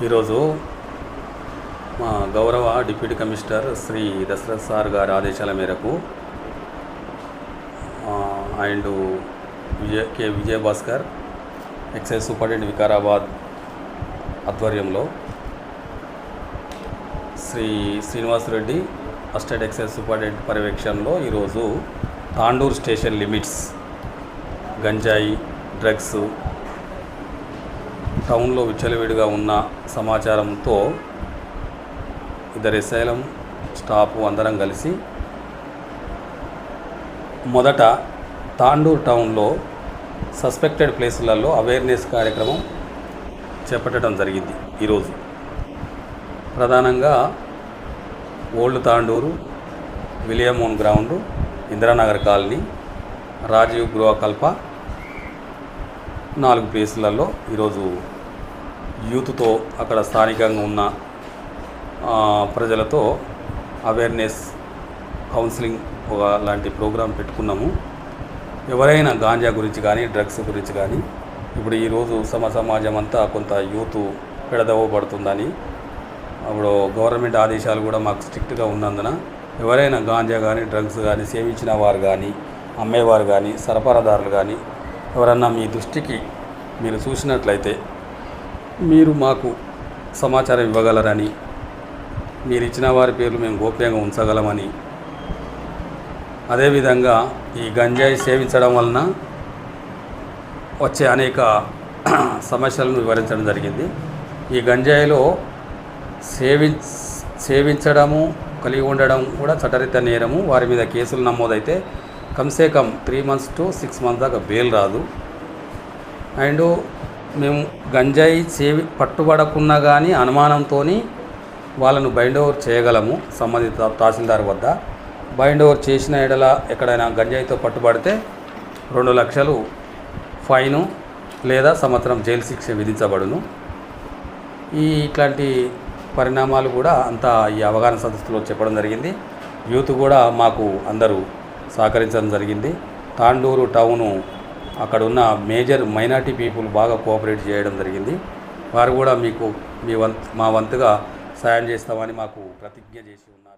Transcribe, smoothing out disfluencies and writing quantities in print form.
ఈరోజు మా గౌరవ deputy commissioner Shri Dasharath sir గారి ఆదేశాల మేరకు and Vijayabhaskar excise superintendent Vikarabad ఆధ్వర్యంలో Shri Srinivasareddy assistant excise superintendent పర్యవేక్షణలో ఈరోజు తాండూర్ స్టేషన్ లిమిట్స్ గంజాయి డ్రగ్స్ టౌన్లో విచ్చలవిడిగా ఉన్న సమాచారంతో ఇద్దరు ఎస్ఐలం స్టాఫ్ అందరం కలిసి మొదట తాండూర్ టౌన్లో సస్పెక్టెడ్ ప్లేసులలో అవేర్నెస్ కార్యక్రమం చేపట్టడం జరిగింది. ఈరోజు ప్రధానంగా ఓల్డ్ తాండూరు, విలియమోన్ గ్రౌండు, ఇందిరానగర్ కాలనీ, రాజీవ్ గృహకల్ప 4 ప్లేసులలో ఈరోజు యూత్తో అక్కడ స్థానికంగా ఉన్న ప్రజలతో అవేర్నెస్ కౌన్సిలింగ్ లాంటి ప్రోగ్రాం పెట్టుకున్నాము. ఎవరైనా గాంజా గురించి కానీ డ్రగ్స్ గురించి కానీ ఇప్పుడు ఈరోజు సమాజం అంతా కొంత యూత్ పెడదవ్వబడుతుందని అప్పుడు గవర్నమెంట్ ఆదేశాలు కూడా మాకు స్ట్రిక్ట్గా ఉన్నందున ఎవరైనా గాంజా కానీ డ్రగ్స్ కానీ సేవించిన వారు కానీ అమ్మేవారు కానీ సరఫరాదారులు కానీ ఎవరన్నా మీ దృష్టికి మీరు చూసినట్లయితే మీరు మాకు సమాచారం ఇవ్వగలరని, మీరు ఇచ్చిన వారి పేర్లు మేము గోప్యంగా ఉంచగలమని, అదేవిధంగా ఈ గంజాయి సేవించడం వలన వచ్చే అనేక సమస్యలను వివరించడం జరిగింది. ఈ గంజాయిలో సేవించడము కలిగి ఉండడం కూడా చట్టరీత్యా నేరము. వారి మీద కేసులు నమోదైతే కమ్సే కమ్ 3 months to 6 months దాకా బెయిల్ రాదు. అండ్ మేము గంజాయి పట్టుబడకున్నా కానీ అనుమానంతో వాళ్ళను బైండ్ ఓవర్ చేయగలము. సంబంధిత తహసీల్దార్ వద్ద బైండ్ ఓవర్ చేసిన ఎడల ఎక్కడైనా గంజాయితో పట్టుబడితే 2 లక్షలు ఫైను లేదా సంవత్సరం జైలు శిక్ష విధించబడును. ఇట్లాంటి పరిణామాలు కూడా అంతా ఈ అవగాహన సదస్సులో చెప్పడం జరిగింది. యూత్ కూడా మాకు అందరూ సహకరించడం జరిగింది. తాండూరు టౌను అక్కడ ఉన్న మేజర్ మైనారిటీ పీపుల్ బాగా కోఆపరేట్ చేయడం జరిగింది. వారు కూడా మీకు మా వంతుగా సాయం చేస్తామని మాకు ప్రతిజ్ఞ చేసి ఉన్నారు.